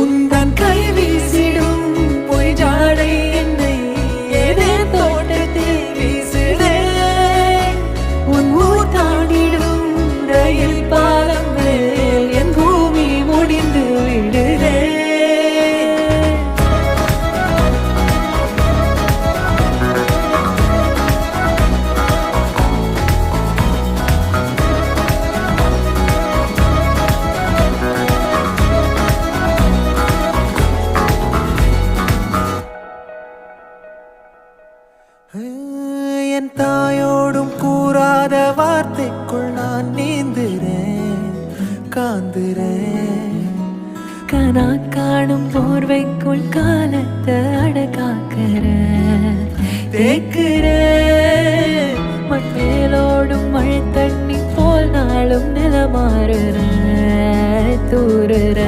உந்தன் கை வீசிடும் பொய் ஜாடை என்னை ஏதே தோட்டத்தில் வீசுதே. உன் ஊர் தாண்டிடும் ரயில் பாலம் மேல் என் பூமி முடிந்து விடுதே. என் தாயோடும் கூறாத வார்த்தைக்குள் நான் நீந்துறேன், காந்துறேன். கனா காணும் போர்வைக்குள் காலத்தை அடக்காக்கிற தேக்குற. மண்ணேலோடும் மழை தண்ணி போல் நாளும் நிலமாறுற தூறுற.